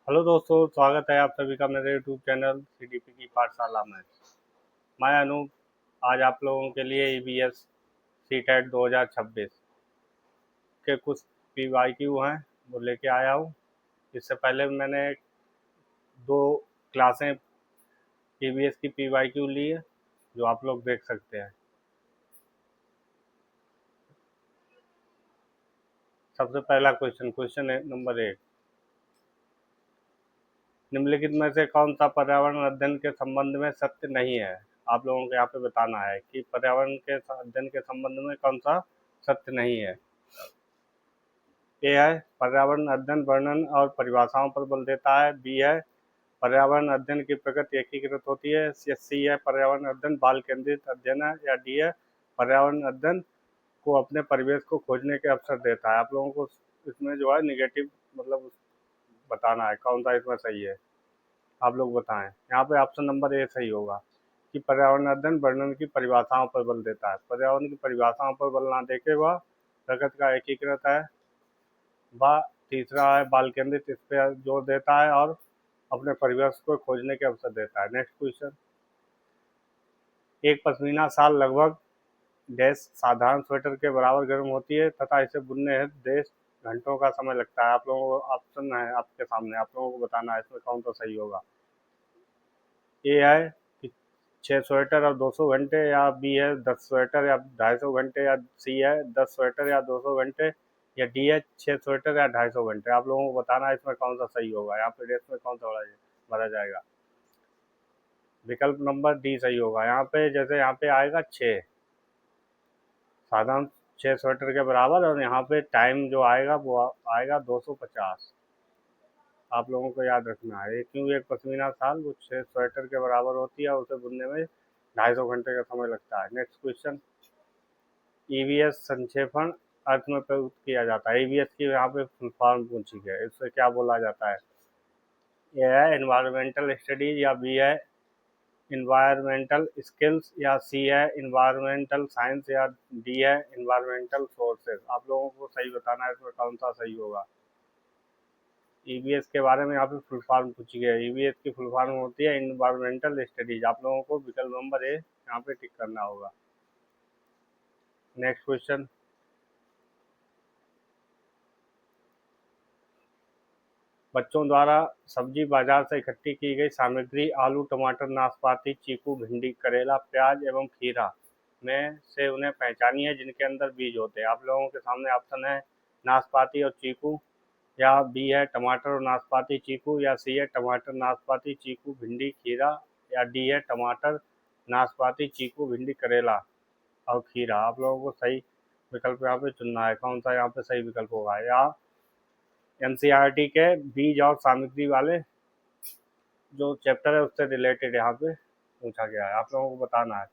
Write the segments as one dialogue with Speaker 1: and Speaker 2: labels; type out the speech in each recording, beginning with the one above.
Speaker 1: Hello दोस्तों, स्वागत है आप सभी का मेरे यूट्यूब चैनल सीडीपी की पाठशाला में। मैं अनूप आज आप लोगों के लिए ईवीएस सीटेट 2026 के कुछ पीवाईक्यू हैं वो लेके आया हूँ। इससे पहले मैंने दो क्लासें ईवीएस की पीवाईक्यू ली है जो आप लोग देख सकते हैं। सबसे पहला क्वेश्चन नंबर 1, निम्नलिखित में से कौन सा पर्यावरण अध्ययन के संबंध में सत्य नहीं है। आप लोगों को यहाँ पे बताना है कि पर्यावरण के अध्ययन के संबंध में कौन सा सत्य नहीं है। ए है पर्यावरण अध्ययन वर्णन और परिभाषाओं पर बल देता है। बी है पर्यावरण अध्ययन की प्रगति एकीकृत होती है। या सी है पर्यावरण अध्ययन बाल केंद्रित अध्ययन है। या डी है पर्यावरण अध्ययन को अपने परिवेश को खोजने के अवसर देता है। आप लोगों को इसमें जो है निगेटिव मतलब बताना है कौन सा इसमें सही है। आप लोग बताएं। यहाँ पे ऑप्शन नंबर ए सही होगा कि पर्यावरण अध्ययन वर्णन की परिभाषाओं पर बल देता है। पर्यावरण की परिभाषाओं पर बल ना देके वह प्रकृति का एकीकृत है। वह तीसरा है बाल केंद्रित, इस पर जोर देता है और अपने परिवेश को खोजने के अवसर देता है। नेक्स्ट क्वेश्चन, एक पश्मीना शाल लगभग डैश साधारण स्वेटर के बराबर गर्म होती है तथा इसे बुनने हेतु डैश घंटों का समय लगता है। आप लोगों को ऑप्शन है आपके सामने, आप लोगों को बताना है इसमें कौन सा सही होगा। ए है कि 6 स्वेटर और 200 घंटे। या बी है 10 स्वेटर या 250 घंटे। या सी है 10 स्वेटर या 200 घंटे। या डी है 6 स्वेटर या 250 घंटे। आप लोगों को बताना है इसमें कौन सा सही होगा। यहाँ पे डेट में कौन सा भरा जाएगा। विकल्प नंबर डी सही होगा। यहाँ पे जैसे यहाँ पे आएगा 6 साधारण 6 स्वेटर के बराबर, और यहाँ पे टाइम जो आएगा वो आएगा 250। आप लोगों को याद रखना है क्यों एक पश्मीना शाल वो 6 स्वेटर के बराबर होती है और उसे बुनने में 250 घंटे का समय लगता है। नेक्स्ट क्वेश्चन, ईवीएस संक्षेपण अर्थ में प्रयुक्त किया जाता है। ईवीएस की यहाँ पे फुल फॉर्म पूछी है, इससे क्या बोला जाता है। ए है एनवायरमेंटल स्टडीज। या बी है इन्वायरमेंटल स्किल्स। या सी है इन्वायरमेंटल साइंस। या डी है इन्वायरमेंटल सोर्सेज। आप लोगों को सही बताना है इसमें कौन सा सही होगा। ईवीएस के बारे में यहाँ पे फुल फॉर्म पूछी गई है। ईवीएस की फुल फॉर्म होती है इन्वायरमेंटल स्टडीज। आप लोगों को विकल्प नंबर ए यहाँ पे टिक करना होगा। नेक्स्ट क्वेश्चन, बच्चों द्वारा सब्जी बाजार से इकट्ठी की गई सामग्री आलू टमाटर नाशपाती चीकू भिंडी करेला प्याज एवं खीरा में से उन्हें पहचानिए जिनके अंदर बीज होते हैं। आप लोगों के सामने ऑप्शन है नाशपाती और चीकू। या बी है टमाटर और नाशपाती चीकू। या सी है टमाटर नाशपाती चीकू भिंडी खीरा। या डी है टमाटर नाशपाती चीकू भिंडी करेला और खीरा। आप लोगों को सही विकल्प यहाँ पे चुनना है कौन सा यहाँ पे सही विकल्प होगा। या एनसीईआरटी के बीज और सामग्री वाले जो चैप्टर है उससे रिलेटेड यहाँ पे पूछा गया है। आप लोगों को बताना है।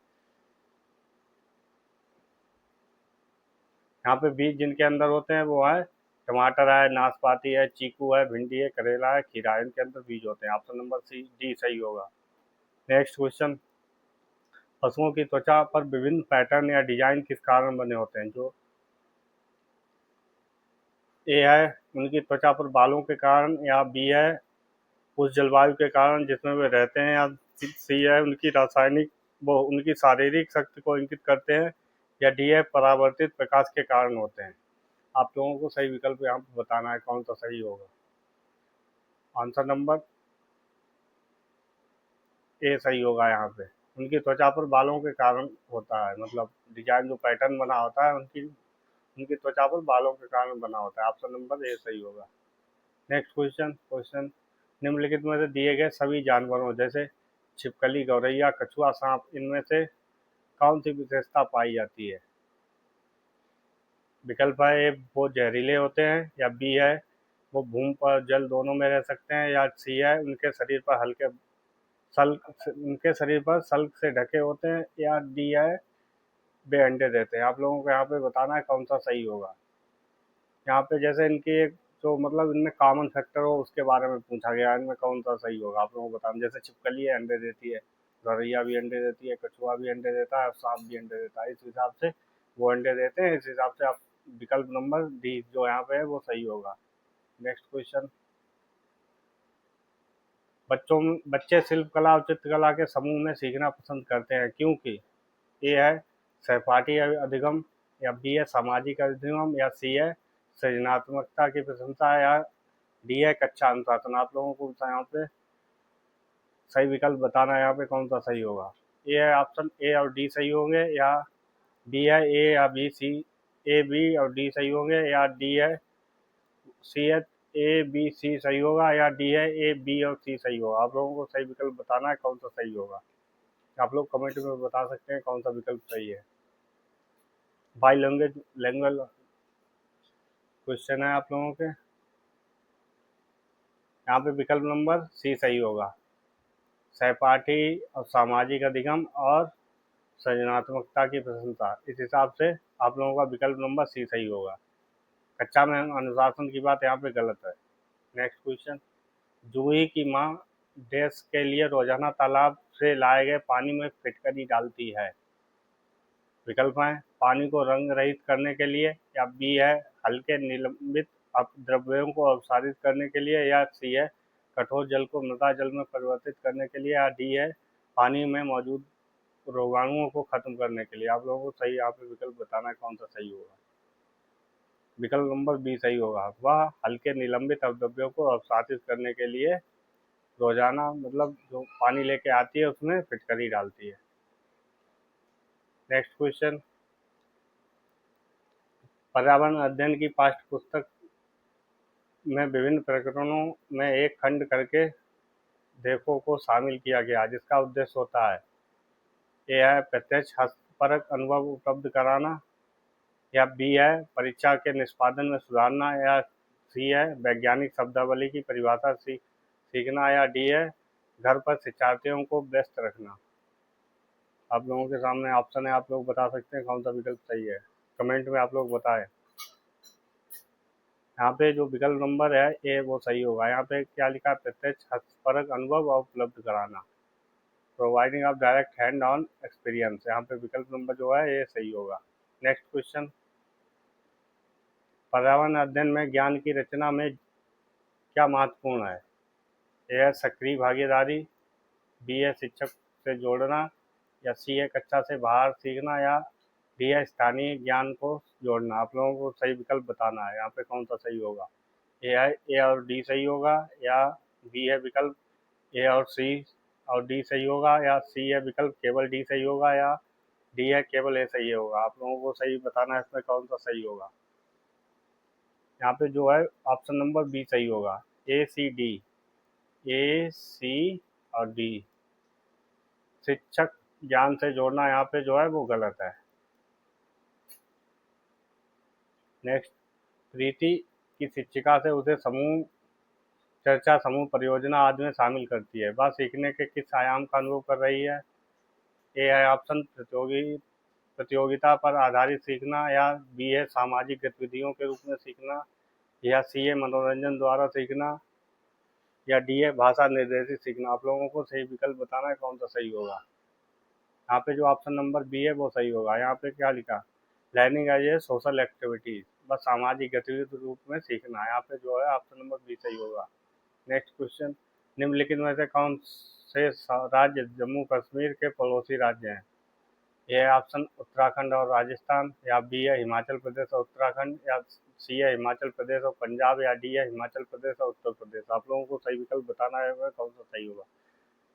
Speaker 1: यहाँ पे बीज जिनके अंदर होते हैं वो है टमाटर है नाशपाती है चीकू है भिंडी है करेला है खीरा है, इनके अंदर बीज होते हैं। ऑप्शन नंबर सी डी सही होगा। नेक्स्ट क्वेश्चन, पशुओं की त्वचा पर विभिन्न पैटर्न या डिजाइन किस कारण बने होते हैं। जो ए है उनकी त्वचा पर बालों के कारण। या बी है उस जलवायु के कारण जिसमें वे रहते हैं। या सी है उनकी रासायनिक वो उनकी शारीरिक शक्ति को इंगित करते हैं। या डी है परावर्तित प्रकाश के कारण होते हैं। आप लोगों को सही विकल्प यहाँ पे बताना है कौन सा सही होगा। आंसर नंबर ए सही होगा। यहाँ पे उनकी त्वचा पर बालों के कारण होता है, मतलब डिजाइन जो पैटर्न बना होता है उनकी उनकी त्वचा पर बालों के कारण बना होता है। ऑप्शन नंबर ए सही होगा। नेक्स्ट क्वेश्चन, निम्नलिखित में से दिए गए सभी जानवरों जैसे छिपकली गौरैया कछुआ सांप इनमें से कौन सी विशेषता पाई जाती है। विकल्प है ए वो जहरीले होते हैं। या बी है वो भूमि पर जल दोनों में रह सकते हैं। या सी है उनके शरीर पर सल्क से ढके होते हैं। या डी है वे अंडे देते हैं। आप लोगों को यहाँ पे बताना है कौन सा सही होगा। यहाँ पे जैसे इनकी एक जो मतलब इनमें कॉमन फैक्टर हो उसके बारे में पूछा गया है, इनमें कौन सा सही होगा। आप लोगों को बताना, जैसे छिपकली है अंडे देती है, गौरैया भी अंडे देती है, कछुआ भी अंडे देता है और सांप भी अंडे देता है। इस हिसाब से वो अंडे देते हैं, इस हिसाब से आप विकल्प नंबर डी जो यहाँ पे है वो सही होगा। नेक्स्ट क्वेश्चन, बच्चे शिल्पकला और चित्रकला के समूह में सीखना पसंद करते हैं क्योंकि ए है सहपाठी अधिगम, या बी है सामाजिक अधिगम, या सी है सृजनात्मकता की प्रशंसा, या डी है कक्षा अनुशासन। आप लोगों को यहाँ पे सही विकल्प बताना है, यहाँ पे कौन सा सही होगा। ए है ऑप्शन ए और डी सही होंगे, या बी है ए या बी सी, ए बी और डी सही होंगे, या डी है सी है ए बी सी सही होगा, या डी है ए बी और सी सही होगा। आप लोगों को सही विकल्प बताना है कौन सा सही होगा। आप लोग कमेंट में बता सकते हैं कौन सा विकल्प सही है। बाई लैंग्वेज लैंग्वेज क्वेश्चन है आप लोगों के। यहाँ पे विकल्प नंबर सी सही होगा, सहपाठी और सामाजिक अधिगम और सृजनात्मकता की प्रशंसा। इस हिसाब से आप लोगों का विकल्प नंबर सी सही होगा। कक्षा में अनुशासन की बात यहाँ पे गलत है। नेक्स्ट क्वेश्चन, जूही की माँ डैश के लिए रोजाना तालाब से लाए गए पानी में फिटकरी डालती है। विकल्प हैं पानी को रंग रहित करने के लिए, या बी है हल्के निलंबित द्रव्यों को अपसारित करने के लिए, या सी है कठोर जल को मृदा जल में परिवर्तित करने के लिए, या डी है पानी में मौजूद रोगाणुओं को खत्म करने के लिए। आप लोगों को सही यहाँ पे विकल्प बताना है कौन सा सही होगा। विकल्प नंबर बी सही होगा, वह हल्के निलंबित अवद्रव्यों को अपसारित करने के लिए रोजाना मतलब जो पानी लेके आती है उसमें फिटकरी डालती है। नेक्स्ट क्वेश्चन, पर्यावरण अध्ययन की पाठ्य पुस्तक में विभिन्न प्रकरणों में एक खंड करके देखो को शामिल किया गया, जिसका उद्देश्य होता है ए है प्रत्यक्ष हस्तपरक अनुभव उपलब्ध कराना, या बी है परीक्षा के निष्पादन में सुधारना, या सी है वैज्ञानिक शब्दावली की परिभाषा सीखना, या डी है घर पर शिक्षार्थियों को व्यस्त रखना। आप लोगों के सामने ऑप्शन है, आप लोग बता सकते हैं कौन सा विकल्प सही है। कमेंट में आप लोग बताएं। यहाँ पे जो विकल्प नंबर है ए वो सही होगा। यहाँ पे क्या लिखा है, प्रत्यक्ष हस्तपरक अनुभव और उपलब्ध कराना, providing of direct hand on experience. यहाँ पे विकल्प नंबर जो है ये सही होगा। नेक्स्ट क्वेश्चन, पर्यावरण अध्ययन में ज्ञान की रचना में क्या महत्वपूर्ण है। ए है सक्रिय भागीदारी, बी है शिक्षक से जोड़ना, या सी है कक्षा से बाहर सीखना, या डी है स्थानीय ज्ञान को जोड़ना। आप लोगों को सही विकल्प बताना है, यहाँ पे कौन सा सही होगा। ए है ए और डी सही होगा, या बी है विकल्प ए और सी और डी सही होगा, या सी है विकल्प केवल डी सही होगा, या डी है केवल ए सही होगा। आप लोगों को सही बताना है इसमें कौन सा सही होगा। यहाँ पे जो है ऑप्शन नंबर बी सही होगा, ए सी डी, ए सी और डी। शिक्षक ज्ञान से जोड़ना यहाँ पे जो है वो गलत है। नेक्स्ट, प्रीति की शिक्षिका से उसे समूह चर्चा, समूह परियोजना आदि में शामिल करती है। वह सीखने के किस आयाम का अनुभव कर रही है। ए है ऑप्शन प्रतियोगिता पर आधारित सीखना, या बी है सामाजिक गतिविधियों के रूप में सीखना, या सी है मनोरंजन द्वारा सीखना, या डी है भाषा निर्देशित सीखना। आप लोगों को सही विकल्प बताना है कौन सा सही होगा। यहाँ पे जो ऑप्शन नंबर बी है वो सही होगा। यहाँ पे क्या लिखा, learning as a social activities, बस सामाजिक गतिविधि रूप में सीखना। यहाँ पे जो है ऑप्शन नंबर बी सही होगा। नेक्स्ट क्वेश्चन, निम्नलिखित में से कौन से राज्य जम्मू कश्मीर के पड़ोसी राज्य हैं। ए ऑप्शन उत्तराखंड और राजस्थान, या बी है हिमाचल प्रदेश और उत्तराखंड, या सी है हिमाचल प्रदेश और पंजाब, या डी है हिमाचल प्रदेश और उत्तर प्रदेश। आप लोगों को सही विकल्प बताना है कौन सा सही होगा।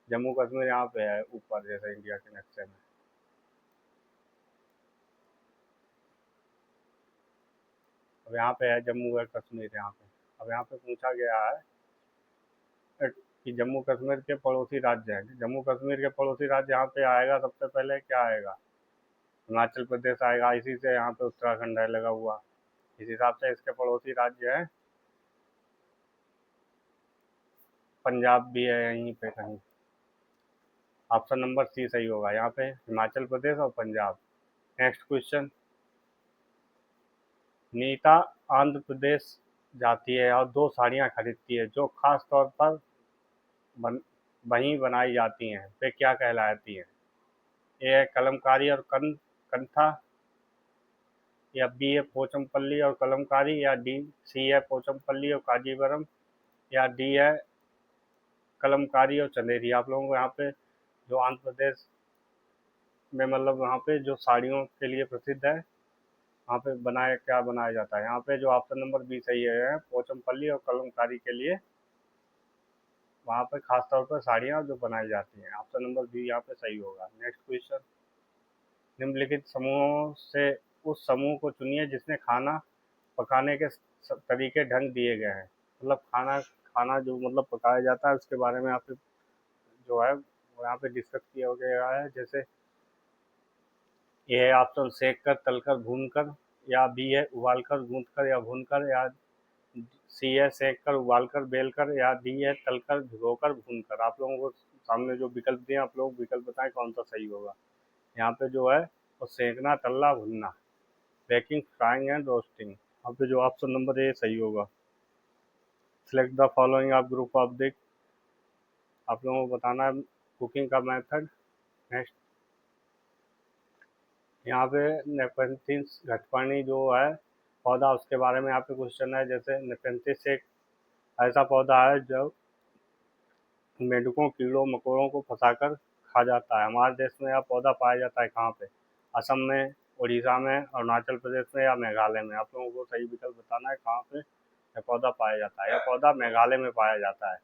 Speaker 1: जम्मू कश्मीर यहाँ पे है ऊपर जैसे इंडिया के नक्शे में। अब यहाँ पे है जम्मू कश्मीर यहाँ पे। अब यहाँ पे पूछा गया है कि जम्मू कश्मीर के पड़ोसी राज्य हैं। जम्मू कश्मीर के पड़ोसी राज्य यहाँ पे आएगा, सबसे पहले क्या आएगा, हिमाचल प्रदेश आएगा। इसी से यहाँ पे उत्तराखंड है लगा हुआ। इस हिसाब से इसके पड़ोसी राज्य है पंजाब भी है यहीं पे कहीं। ऑप्शन नंबर सी सही होगा, यहाँ पे हिमाचल प्रदेश और पंजाब। नेक्स्ट क्वेश्चन, नीता आंध्र प्रदेश जाती है और दो साड़ियाँ खरीदती है जो खास तौर पर वहीं बनाई जाती हैं। वे क्या कहलाती हैं। ए है कलमकारी और कंठा, या बी है पोचमपल्ली और कलमकारी, या डी सी है पोचमपल्ली और काजीवरम, या डी है कलमकारी और चंदेरी। आप लोगों को यहाँ पे जो आंध्र प्रदेश में मतलब वहाँ पे जो साड़ियों के लिए प्रसिद्ध है, वहाँ पे क्या बनाया जाता है। यहाँ पे जो ऑप्शन नंबर बी सही है, पोचमपल्ली और कलमकारी के लिए वहाँ पे खास तौर पर साड़ियाँ जो बनाई जाती हैं। ऑप्शन नंबर बी यहाँ पे सही होगा। नेक्स्ट क्वेश्चन, निम्नलिखित समूहों से उस समूह को चुनिए जिसने खाना पकाने के तरीके ढंग दिए गए हैं। मतलब खाना खाना जो मतलब पकाया जाता है उसके बारे में यहाँ पे जो है वो यहाँ पे डिस्कस किया गया है। जैसे ये है ऑप्शन सेक कर, तलकर, भून कर, या बी है उबाल कर, गूंथ कर या भून कर, या सी है सेक कर, उबाल कर, बेल कर, या डी है तलकर, भिगोकर, भून कर। आप लोगों को सामने जो विकल्प दिए आप लोग विकल्प बताएं कौन सा सही होगा। यहाँ पे जो है वो सेकना, तलना, भुनना, बेकिंग, फ्राइंग एंड रोस्टिंग। यहाँ पे जो ऑप्शन नंबर ए सही होगा। Select the following of group of the, आप लोगों को बताना है कुकिंग का मेथड। नेक्स्ट, यहाँ पे नेपेंथिस घटपर्णी जो है पौधा उसके बारे में यहाँ पे क्वेश्चन है। जैसे नेपेंथिस एक ऐसा पौधा है जो मेंढकों, कीड़ों मकोड़ों को फंसाकर खा जाता है। हमारे देश में यह पौधा पाया जाता है कहाँ पे? असम में, उड़ीसा में, अरुणाचल प्रदेश में या मेघालय में। आप लोगों को सही विकल्प बताना है कहाँ पे यह पौधा पाया जाता है। यह पौधा मेघालय में पाया जाता है।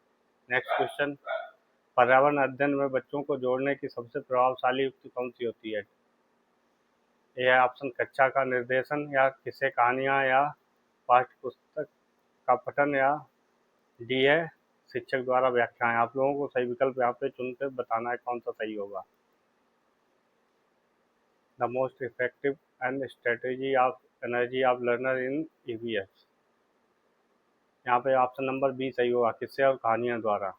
Speaker 1: नेक्स्ट क्वेश्चन, पर्यावरण अध्ययन में बच्चों को जोड़ने की सबसे प्रभावशाली युक्ति कौन सी होती है? ये है ऑप्शन कक्षा का निर्देशन, या किस्से कहानियाँ, या पाठ्य पुस्तक का पठन, या डी है शिक्षक द्वारा व्याख्याएं। आप लोगों को सही विकल्प यहाँ पे चुन कर बताना है कौन सा सही होगा। The most effective and strategy of energy of learner in EVS. यहाँ पे ऑप्शन नंबर बी सही होगा, किस्से और कहानियां द्वारा।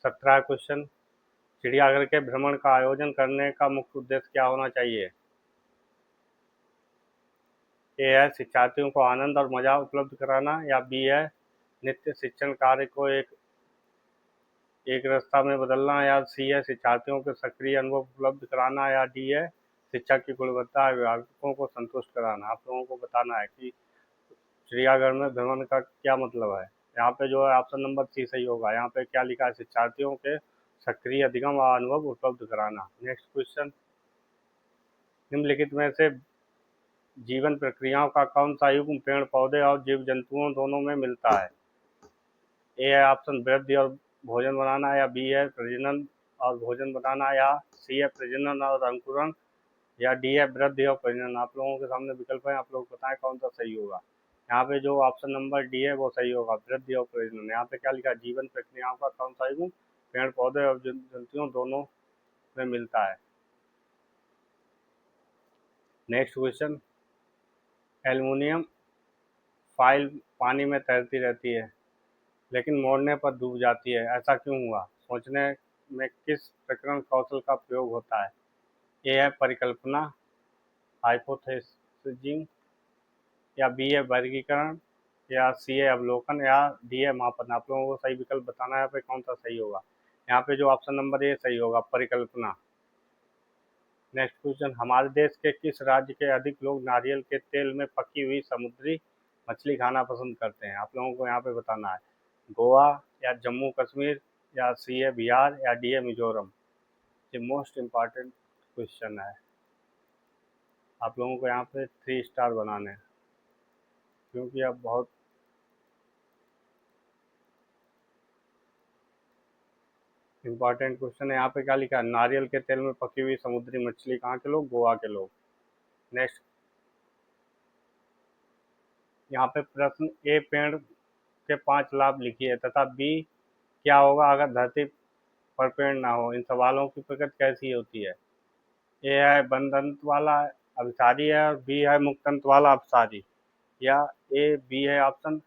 Speaker 1: सत्रह क्वेश्चन, चिड़ियाघर के भ्रमण का आयोजन करने का मुख्य उद्देश्य क्या होना चाहिए? ए है शिक्षार्थियों को आनंद और मजा उपलब्ध कराना, या बी है नित्य शिक्षण कार्य को एक रास्ता में बदलना, या सी है शिक्षार्थियों को सक्रिय अनुभव उपलब्ध कराना, या डी है शिक्षा की गुणवत्ता अभिभावकों को संतुष्ट कराना। आप लोगों को बताना है कि चिड़ियाघर में भ्रमण का क्या मतलब है। यहाँ पे जो है ऑप्शन नंबर सी सही होगा। यहाँ पे क्या लिखा है? शिक्षार्थियों के सक्रिय अधिगम व अनुभव उपलब्ध कराना। नेक्स्ट क्वेश्चन, निम्नलिखित में से जीवन प्रक्रियाओं का कौन सा युग्म पेड़ पौधे और जीव जंतुओं दोनों में मिलता है? ए है ऑप्शन वृद्धि और भोजन बनाना, या बी है प्रजनन और भोजन बनाना, या सी है प्रजनन और अंकुरण, या डी है वृद्धि और प्रजनन। आप लोगों के सामने विकल्प है, आप लोग बताएं कौन सा सही होगा। यहाँ पे जो ऑप्शन नंबर डी है वो सही होगा, वृद्धि और प्रजनन। यहाँ पे क्या लिखा है? जीवन प्रक्रियाओं का कौन सा युग्म पेड़ पौधे और जंतुओं दोनों में मिलता है। नेक्स्ट क्वेश्चन, एल्युमिनियम फाइल पानी में तैरती रहती है लेकिन मोड़ने पर डूब जाती है, ऐसा क्यों हुआ? सोचने में किस प्रकरण कौशल का प्रयोग होता है? ए है परिकल्पना, हाइपोथेसिजिंग, या बी है वर्गीकरण, या सी है अवलोकन, या डी है मापन। आप लोगों को सही विकल्प बताना है यहाँ पे कौन सा सही होगा। यहाँ पे जो ऑप्शन नंबर ए सही होगा, परिकल्पना। नेक्स्ट क्वेश्चन, हमारे देश के किस राज्य के अधिक लोग नारियल के तेल में पकी हुई समुद्री मछली खाना पसंद करते हैं? आप लोगों को यहाँ पे बताना है गोवा, या जम्मू कश्मीर, या सी है बिहार, या डी है मिजोरम। ये मोस्ट इम्पॉर्टेंट क्वेश्चन है, आप लोगों को यहाँ पे 3 स्टार बनाने हैं क्योंकि अब बहुत इंपॉर्टेंट क्वेश्चन है। यहाँ पे क्या लिखा है? नारियल के तेल में पकी हुई समुद्री मछली कहाँ के लोग? गोवा के लोग। नेक्स्ट, यहाँ पे प्रश्न ए पेड़ के 5 लाभ लिखिए तथा बी क्या होगा अगर धरती पर पेड़ ना हो। इन सवालों की प्रकृति कैसी होती है? ए है बंदंत वाला अभिसारी है, और बी है मुक्तंत वाला अभिसारी, या ए बी है ऑप्शन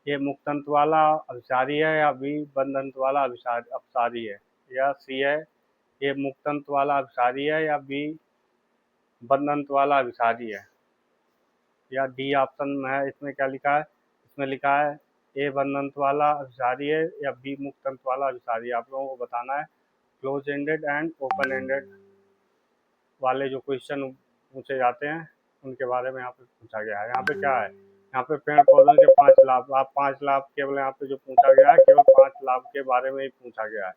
Speaker 1: ए मुक्तंत वाला अभिसारी है, या बी बंदंत वाला अभिसारी है, या सी है ए मुक्तंत वाला अभिसारी है, या बी बंदंत वाला अभिसारी है, या डी ऑप्शन में है। इसमें क्या लिखा है? इसमें लिखा है ए बंदंत वाला अभिसारी है, या बी मुक्तंत वाला अभिसारी है। आप लोगों को बताना है close ended and open ended वाले जो क्वेश्चन पूछे जाते हैं उनके बारे में यहाँ पे पूछा गया है। यहाँ पे क्या है, यहाँ पे पेड़ पौधों के 5 लाभ, आप 5 लाभ केवल यहाँ पे जो पूछा गया है केवल 5 लाभ के बारे में ही पूछा गया है।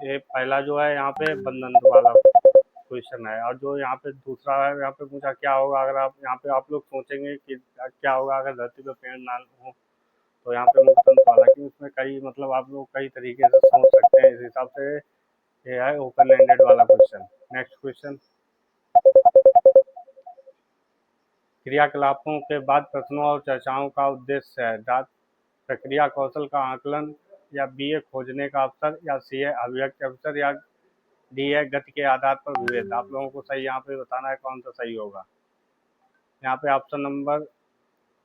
Speaker 1: ये पहला जो है यहाँ पे बंधन वाला क्वेश्चन है। और जो यहाँ पे दूसरा है, यहाँ पे पूछा क्या होगा अगर आप, यहाँ पे आप लोग सोचेंगे कि क्या होगा अगर धरती पे पेड़ ना हो, तो यहाँ पे मुक्तंत्र वाला कि उसमें कई मतलब आप लोग कई तरीके से सोच सकते हैं। इस हिसाब से ये है ओपन एंडेड वाला क्वेश्चन। नेक्स्ट क्वेश्चन, क्रियाकलापों के बाद प्रश्नों और चर्चाओं का उद्देश्य है। डाक प्रक्रिया कौशल का आकलन, या बी ए खोजने का अवसर, या सी ए अभिव्यक्ति अवसर, या डी ए गति के आधार पर विभेद। आप लोगों को सही यहाँ पे बताना है कौन सा सही होगा। यहाँ पे ऑप्शन नंबर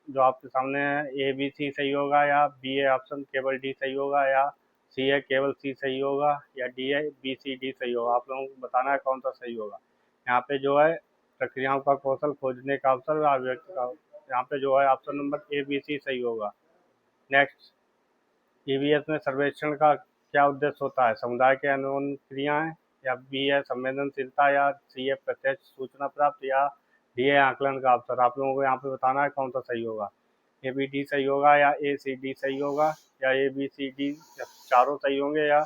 Speaker 1: जो आपके सामने है ए बी सी सही होगा, या बी ए ऑप्शन केवल डी सही होगा, या सी ए केवल सी सही होगा, या D A B C D सही होगा। आप लोगों को बताना है कौन सा सही होगा। यहाँ पे जो है प्रक्रियाओं का कौशल, खोजने का अवसर और अभिव्यक्ति का, यहाँ पे जो है option number A B C सही होगा। नेक्स्ट, ईवीएस में सर्वेक्षण का क्या उद्देश्य होता है। समुदाय के अनुवन क्रियाएं, या बी है संवेदनशीलता, या सी है प्रत्यक्ष सूचना प्राप्त, या डी है आकलन का अवसर। आप लोगों को यहाँ पे बताना है कौन सा सही होगा। ए बी डी सही होगा, या ए सी डी सही होगा, या ए बी सी डी चारों सही होंगे, या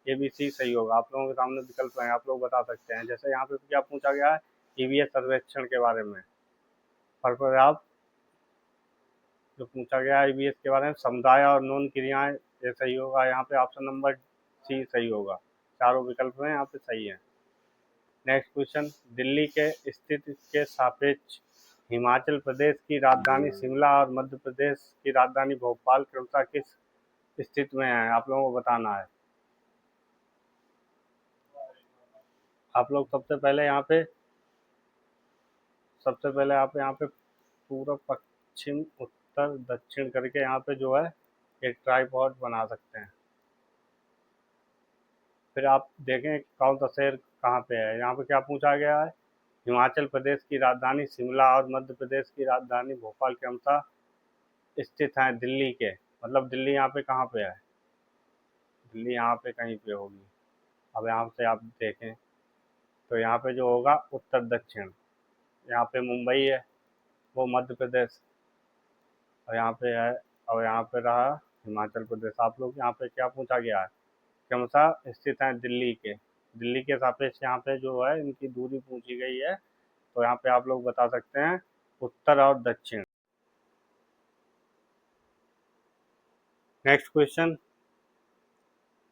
Speaker 1: ए बी सी सही होगा। आप लोगों के सामने विकल्प हैं, आप लोग बता सकते हैं। जैसे यहाँ पे क्या पूछा गया है, ईवीएस सर्वेक्षण के बारे में, पर आप जो पूछा गया है ईवीएस के बारे में, समुदाय और नून क्रियाएं, ये सही होगा। यहाँ पे ऑप्शन नंबर सी सही होगा। चारों विकल्प में यहाँ पे सही है। नेक्स्ट क्वेश्चन, दिल्ली के स्थिति के सापेक्ष हिमाचल प्रदेश की राजधानी शिमला और मध्य प्रदेश की राजधानी भोपाल क्रमशः किस स्थिति में है। आप लोगों को बताना है। आप लोग सबसे पहले आप यहाँ पे पूर्व पश्चिम उत्तर दक्षिण करके यहाँ पे जो है एक ट्राइपॉड बना सकते हैं। फिर आप देखें कौन सा शहर कहाँ पे है। यहाँ पे क्या पूछा गया है, हिमाचल प्रदेश की राजधानी शिमला और मध्य प्रदेश की राजधानी भोपाल के अनुसार स्थित हैं दिल्ली के, मतलब दिल्ली यहाँ पे कहाँ पे है, दिल्ली यहाँ पे कहीं पे होगी। अब यहाँ से आप देखें तो यहाँ पे जो होगा उत्तर दक्षिण, यहाँ पे मुंबई है, वो मध्य प्रदेश, और यहाँ पे है, और यहाँ पे रहा हिमाचल प्रदेश। आप लोग यहाँ पे क्या पूछा गया है के अनुसार स्थित हैं दिल्ली के, दिल्ली के सापेक्ष यहाँ पे जो है इनकी दूरी पूछी गई है। तो यहाँ पे आप लोग बता सकते हैं उत्तर और दक्षिण। नेक्स्ट क्वेश्चन,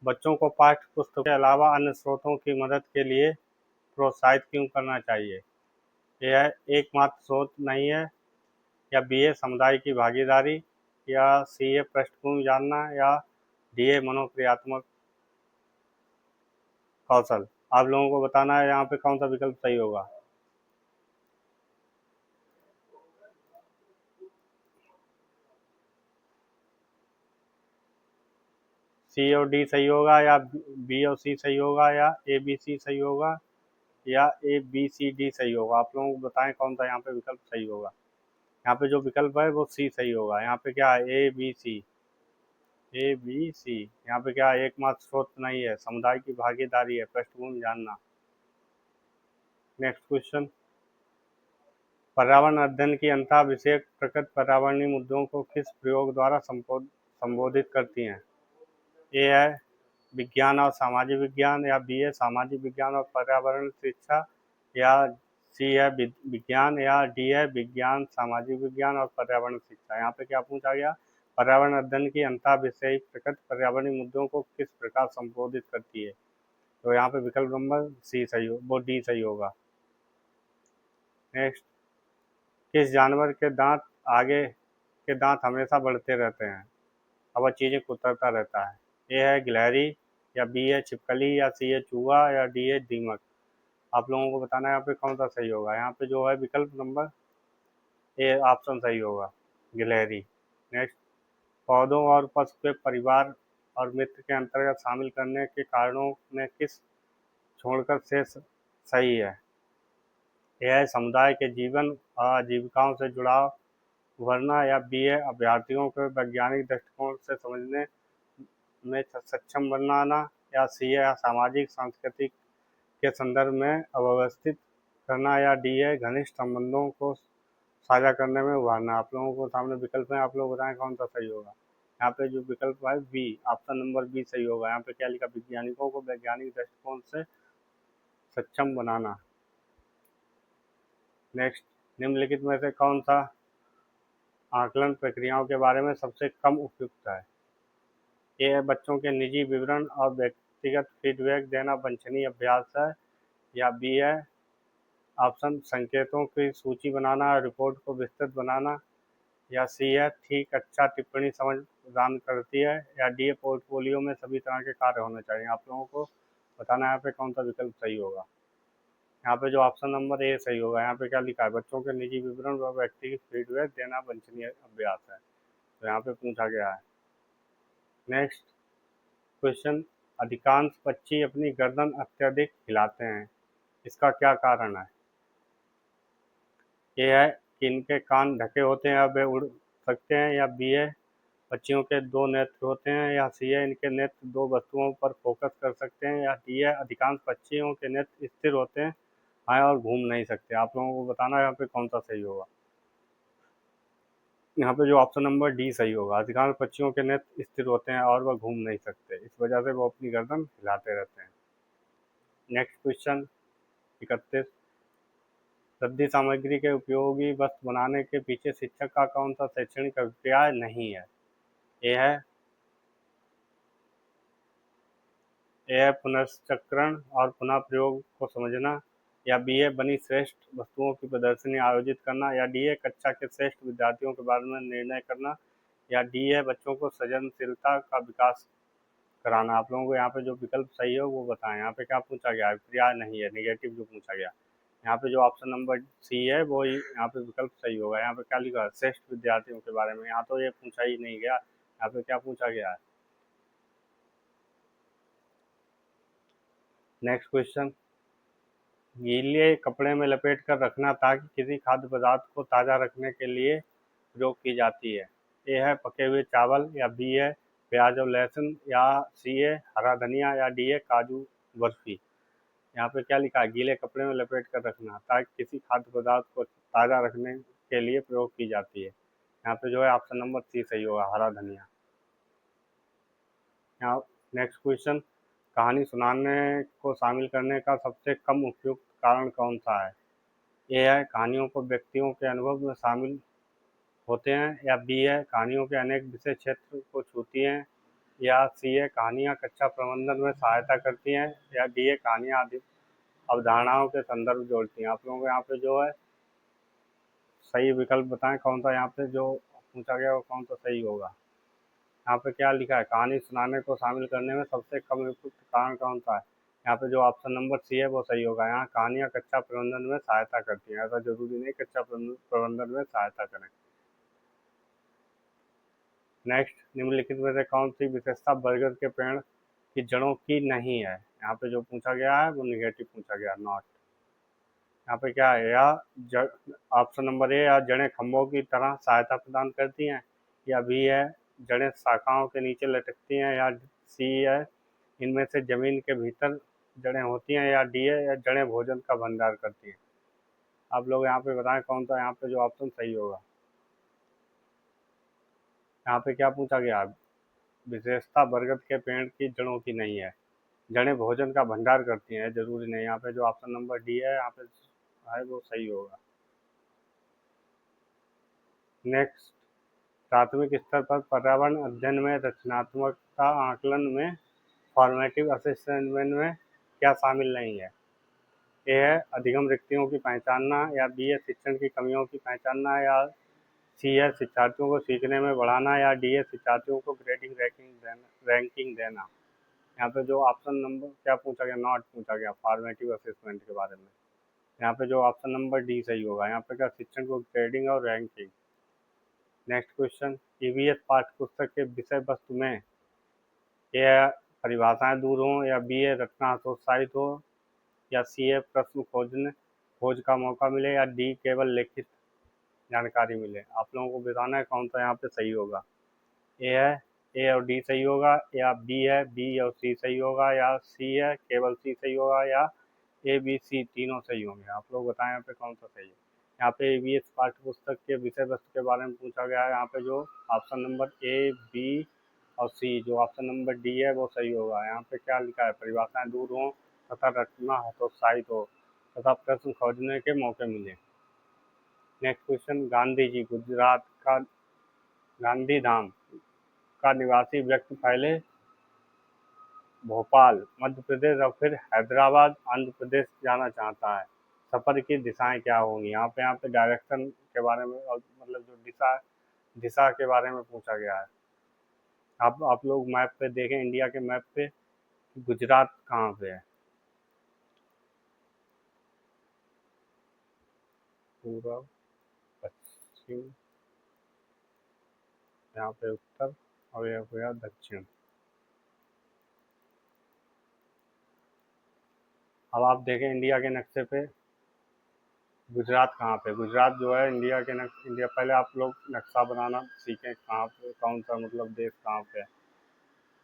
Speaker 1: बच्चों को पाठ्य पुस्तक के अलावा अन्य स्रोतों की मदद के लिए प्रोत्साहित क्यों करना चाहिए। यह एकमात्र स्रोत नहीं है, या बी ए समुदाय की भागीदारी, या सी ए पृष्ठभूमि जानना, या डी ए मनोक्रियात्मक कौशल। आप लोगों को बताना है यहाँ पे कौन सा विकल्प सही होगा। सी और डी सही होगा, या बी और सी सही होगा, या ए बी सी सही होगा, या ए बी सी डी सही होगा। आप लोगों को बताएं कौन सा यहाँ पे विकल्प सही होगा। यहाँ पे जो विकल्प है वो सी सही होगा। यहाँ पे क्या है, ए बी सी, ए बी सी। यहाँ पे क्या है, एकमात्र स्रोत नहीं है, समुदाय की भागीदारी है, पृष्ठभूमि जानना। नेक्स्ट क्वेश्चन, पर्यावरण अध्ययन की अंतः विषयक प्रकृत पर्यावरणीय मुद्दों को किस प्रयोग द्वारा संबोधित करती हैं। ए है विज्ञान और सामाजिक विज्ञान, या बी है सामाजिक विज्ञान और पर्यावरण शिक्षा, या सी है विज्ञान, या डी है विज्ञान सामाजिक विज्ञान और पर्यावरण शिक्षा। यहाँ पे क्या पूछा गया, पर्यावरण अध्ययन की अंतः विषय प्रकृत पर्यावरणीय मुद्दों को किस प्रकार संबोधित करती है। तो यहाँ पे विकल्प नंबर सी सही हो, वो डी सही होगा। नेक्स्ट, किस जानवर के दांत आगे के दांत हमेशा बढ़ते रहते हैं, अब वह चीज़ें कुतरता रहता है। ए है गिलहरी, या बी है छिपकली, या सी है चूहा, या डी है दीमक। आप लोगों को बताना है यहाँ पे कौन सा सही होगा। यहाँ पे जो है विकल्प नंबर ए ऑप्शन सही होगा, गिलहरी। नेक्स्ट, पौधों और पशु के परिवार और मित्र के अंतर्गत शामिल करने के कारणों में किस छोड़कर शेष सही है। यह समुदाय के जीवन और आजीविकाओं से जुड़ाव उभरना, या बी ए अभ्यर्थियों को वैज्ञानिक दृष्टिकोण से समझने में सक्षम बनाना, या सी है सामाजिक सांस्कृतिक के संदर्भ में अव्यवस्थित करना, या डी है घनिष्ठ संबंधों को साझा करने में उभारना। आप लोगों को सामने विकल्प है, आप लोग बताएं कौन सा सही होगा। यहाँ पे जो विकल्प है बी, ऑप्शन नंबर बी सही होगा। यहाँ पे क्या लिखा, वैज्ञानिकों को वैज्ञानिक दृष्टिकोण से सक्षम बनाना। नेक्स्ट, निम्नलिखित में से कौन सा आकलन प्रक्रियाओं के बारे में सबसे कम उपयुक्त है। ए है बच्चों के निजी विवरण और व्यक्तिगत फीडबैक देना वांछनीय अभ्यास है, या बी है ऑप्शन संकेतों की सूची बनाना, रिपोर्ट को विस्तृत बनाना, या सी है ठीक अच्छा टिप्पणी समझ प्रदान करती है, या डी है पोर्टफोलियो में सभी तरह के कार्य होने चाहिए। आप लोगों को बताना है यहाँ पे कौन सा विकल्प सही होगा। यहाँ पे जो ऑप्शन नंबर ए सही होगा। यहाँ पे क्या लिखा है, बच्चों के निजी विवरण व व्यक्तिगत फीडबैक देना वांछनीय अभ्यास है, तो यहाँ पे पूछा गया है। नेक्स्ट क्वेश्चन, अधिकांश पक्षी अपनी गर्दन अत्यधिक हिलाते हैं, इसका क्या कारण है। ये है कि इनके कान ढके होते हैं, अब वे उड़ सकते हैं, या बी है पक्षियों के दो नेत्र होते हैं, या सी है इनके नेत्र दो वस्तुओं पर फोकस कर सकते हैं, या डी है अधिकांश पक्षियों के नेत्र स्थिर होते हैं और घूम नहीं सकते। आप लोगों को बताना है यहाँ पे कौन सा सही होगा। यहाँ पे जो ऑप्शन नंबर डी सही होगा, अधिकांश पक्षियों के नेत्र स्थिर होते हैं और वह घूम नहीं सकते, इस वजह से वो अपनी गर्दन हिलाते रहते हैं। नेक्स्ट क्वेश्चन 31, रद्दी सामग्री के उपयोगी वस्तु बनाने के पीछे शिक्षक का कौन सा शैक्षणिक अभिप्राय नहीं है। ए है पुनर्चक्रण और पुनः प्रयोग को समझना, या बी है बनी श्रेष्ठ वस्तुओं की प्रदर्शनी आयोजित करना, या डी है कक्षा के श्रेष्ठ विद्यार्थियों के बारे में निर्णय करना, या डी है बच्चों को सृजनशीलता का विकास कराना। आप लोगों को यहाँ पे जो विकल्प सही है वो बताएं। यहाँ पे क्या पूछा गया है, अभिप्राय नहीं है, नेगेटिव जो पूछा गया। यहाँ पे जो ऑप्शन नंबर सी है वो ही यहाँ पे विकल्प सही होगा। यहाँ पे क्या लिखा है, श्रेष्ठ विद्यार्थियों के बारे में, यहाँ तो ये पूछा ही नहीं गया। यहाँ पे क्या पूछा गया है। नेक्स्ट क्वेश्चन, गीले कपड़े में लपेट कर रखना ताकि किसी खाद्य पदार्थ को ताज़ा रखने के लिए प्रयोग की जाती है। ए है पके हुए चावल, या बी है प्याज और लहसुन, या सी है हरा धनिया, या डी है काजू बर्फी। यहाँ पे क्या लिखा है, गीले कपड़े में लपेट कर रखना ताकि किसी खाद्य पदार्थ को ताज़ा रखने के लिए प्रयोग की जाती है। यहाँ पे जो है ऑप्शन नंबर सी सही होगा, हरा धनिया। यहाँ नेक्स्ट क्वेश्चन, कहानी सुनाने को शामिल करने का सबसे कम उपयुक्त कारण कौन सा है। ए है कहानियों को व्यक्तियों के अनुभव में शामिल होते हैं, या बी है कहानियों के अनेक विषय क्षेत्र को छूती हैं, या सी है कहानियाँ कक्षा प्रबंधन में सहायता करती हैं, या डी है कहानियाँ अवधारणाओं के संदर्भ जोड़ती हैं। आप लोगों को यहाँ पे जो है सही विकल्प बताएं कौन सा यहाँ पे जो पूछा गया वो कौन सा सही होगा। यहाँ पे क्या लिखा है, कहानी सुनाने को शामिल करने में सबसे कम उपयुक्त कारण कौन सा है। यहाँ पे जो ऑप्शन नंबर सी है वो सही होगा। यहाँ कहानियाँ कक्षा प्रबंधन में सहायता करती हैं, ऐसा जरूरी नहीं कक्षा प्रबंधन में सहायता करें। नेक्स्ट, निम्नलिखित में से कौन सी विशेषता बरगद के पेड़ की जड़ों की नहीं है। यहाँ पे जो पूछा गया है वो निगेटिव पूछा गया, नॉट। यहाँ पे क्या है, या जड़, ऑप्शन नंबर ए, या जड़ें खंभों की तरह सहायता प्रदान करती हैं, या बी है जड़ें शाखाओं के नीचे लटकती हैं, या सी है इनमें से जमीन के भीतर जड़ें होती हैं, या डी है या जड़ें भोजन का भंडार करती हैं। आप लोग यहाँ पे बताएं कौन सा यहाँ पे जो ऑप्शन सही होगा। यहाँ पे क्या पूछा गया, विशेषता बरगद के पेड़ की जड़ों की नहीं है, जड़ें भोजन का भंडार करती हैं, जरूरी नहीं। यहाँ पे जो ऑप्शन नंबर डी है यहाँ पे है वो सही होगा। नेक्स्ट, प्राथमिक स्तर पर पर्यावरण अध्ययन में रचनात्मकता आकलन में फॉर्मेटिव असेसमेंट में क्या शामिल नहीं है। ए है अधिगम रिक्तियों की पहचानना, या बी है शिक्षण की कमियों की पहचानना, या सी है शिक्षार्थियों को सीखने में बढ़ाना, या डी है शिक्षार्थियों को ग्रेडिंग रैंकिंग देना। यहाँ पे जो ऑप्शन नंबर क्या पूछा गया, नॉट पूछा गया फॉर्मेटिव असेसमेंट के बारे में। यहाँ पे जो ऑप्शन नंबर डी सही होगा। यहाँ पे क्या शिक्षण को ग्रेडिंग और रैंकिंग। नेक्स्ट क्वेश्चन, ईवीएस पाठ्यपुस्तक के विषय वस्तु में ए परिभाषाएं दूर हों, या बी है रचना हतोत्साहित हो, या सी है प्रश्न खोज का मौका मिले, या डी केवल लिखित जानकारी मिले। आप लोगों को बताना है कौन सा यहाँ पे सही होगा। ए है ए और डी सही होगा, या बी है बी और सी सही होगा, या सी है केवल सी सही होगा, या ए बी सी तीनों सही होंगे। आप लोग बताएं यहाँ पे कौन सा सही है। यहाँ पे ईवीएस पाठ्य पुस्तक के विषय वस्तु के बारे में पूछा गया है। यहाँ पे जो ऑप्शन नंबर ए बी और सी, जो ऑप्शन नंबर डी है वो सही होगा। यहाँ पे क्या लिखा है, परिभाषाएं दूर हों तथा रचना हतोत्साहित हो तथा प्रश्न खोजने के मौके मिले। नेक्स्ट क्वेश्चन, गांधी जी गुजरात का गांधीधाम का निवासी व्यक्ति पहले भोपाल मध्य प्रदेश और फिर हैदराबाद आंध्र प्रदेश जाना चाहता है। सफर की दिशाएं क्या होंगी। यहाँ पे डायरेक्शन के बारे में और मतलब जो दिशा दिशा के बारे में पूछा गया है। आप लोग मैप पे देखें, इंडिया के मैप पे गुजरात कहाँ पे है। पूर्व, पश्चिम, यहाँ पे उत्तर और यहाँ पे दक्षिण। अब आप देखें इंडिया के नक्शे पे गुजरात कहाँ पे। गुजरात जो है इंडिया के इंडिया, पहले आप लोग नक्शा बनाना सीखें कहाँ पे कौन सा मतलब देश कहाँ पे है।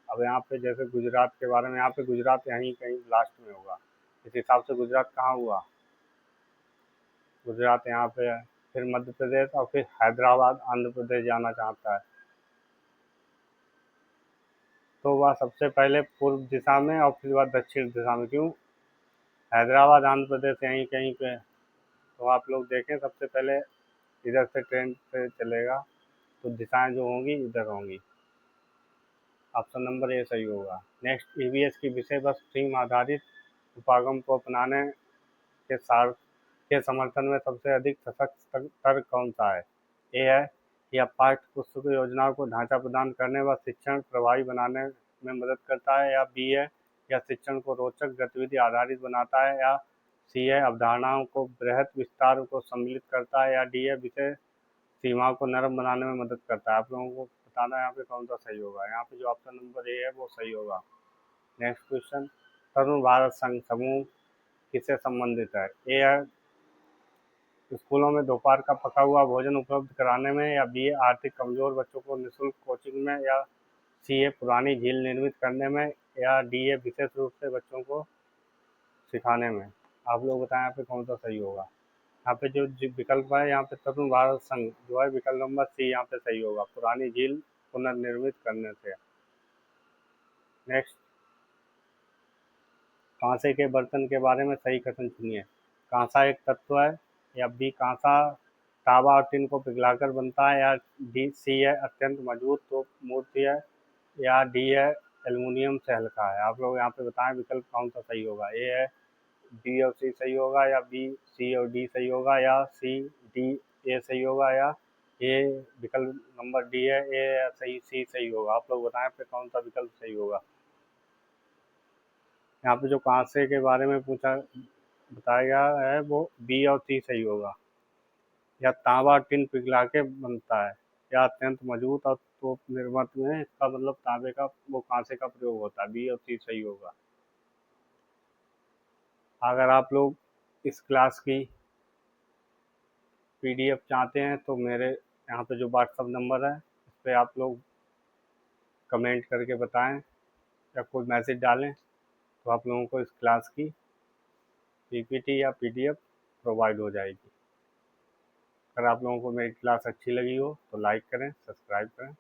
Speaker 1: अब यहाँ पे जैसे गुजरात के बारे में, यहाँ पे गुजरात यहीं कहीं लास्ट में होगा, इस हिसाब से गुजरात कहाँ हुआ, गुजरात यहाँ पे है। फिर मध्य प्रदेश और फिर हैदराबाद आंध्र प्रदेश जाना चाहता है, तो वह सबसे पहले पूर्व दिशा में और फिर वह दक्षिण दिशा में। क्यों, हैदराबाद आंध्र प्रदेश यहीं कहीं पे है। तो आप लोग देखें सबसे पहले इधर से ट्रेन से चलेगा तो दिशाएं जो होंगी इधर होंगी। ऑप्शन नंबर ए सही होगा। नेक्स्ट, ईवीएस की विषय वस्तु थीम आधारित उपागम को अपनाने के सार के समर्थन में सबसे अधिक सशक्त तर्क कौन सा है। ए है, यह पाठ्य पुस्तक योजनाओं को ढांचा प्रदान करने व शिक्षण प्रभावी बनाने में मदद करता है, या बी है, यह शिक्षण को रोचक गतिविधि आधारित बनाता है, या सी है, अवधारणाओं को बृहत विस्तार को सम्मिलित करता है, या डी है, विषय सीमाओं को नरम बनाने में मदद करता है। आप लोगों को बताना है यहाँ पे कौन सा सही होगा। यहाँ पे जो ऑप्शन नंबर ए है वो सही होगा। नेक्स्ट क्वेश्चन, तरुण भारत संघ समूह किससे संबंधित है। ए है, स्कूलों में दोपहर का पका हुआ भोजन उपलब्ध कराने में, या बी है, आर्थिक कमजोर बच्चों को निःशुल्क कोचिंग में, या सी है, पुरानी झील निर्मित करने में, या डी है, विशेष रूप से बच्चों को सिखाने में। आप लोग बताएं यहाँ पे कौन सा सही होगा। यहाँ पे जो विकल्प है, यहाँ पे तरुण भारत संघ जो है विकल्प नंबर सी यहाँ पे सही होगा, पुरानी झील पुनर्निर्मित करने से। नेक्स्ट, कांसे के बर्तन के बारे में सही कथन चुनिए। कांसा एक तत्व है, या बी, कांसा तांबा और टिन को पिघलाकर बनता है, या डी सी है, अत्यंत मजबूत तो मूर्ति है, या डी है, एल्युमिनियम से हल्का है। आप लोग यहाँ पे बताएं विकल्प कौन सा सही होगा। ए है, बी और सी सही होगा, या बी सी और डी सही होगा, या सी डी ए सही होगा, या ए विकल्प नंबर डी है ए सही सी सही होगा। आप लोग बताएं पे कौन सा विकल्प सही होगा। यहाँ पे जो कांसे के बारे में पूछा बताया गया है वो बी और सी सही होगा। या तांबा टिन पिघला के बनता है, या अत्यंत मजबूत और तोप निर्मित में, इसका मतलब तांबे का वो कांसे का प्रयोग होता है। बी और सी सही होगा। अगर आप लोग इस क्लास की पीडीएफ चाहते हैं तो मेरे यहाँ पे जो व्हाट्सअप नंबर है उस पर आप लोग कमेंट करके बताएं या कोई मैसेज डालें, तो आप लोगों को इस क्लास की पीपीटी या पीडीएफ प्रोवाइड हो जाएगी। अगर आप लोगों को मेरी क्लास अच्छी लगी हो तो लाइक करें, सब्सक्राइब करें।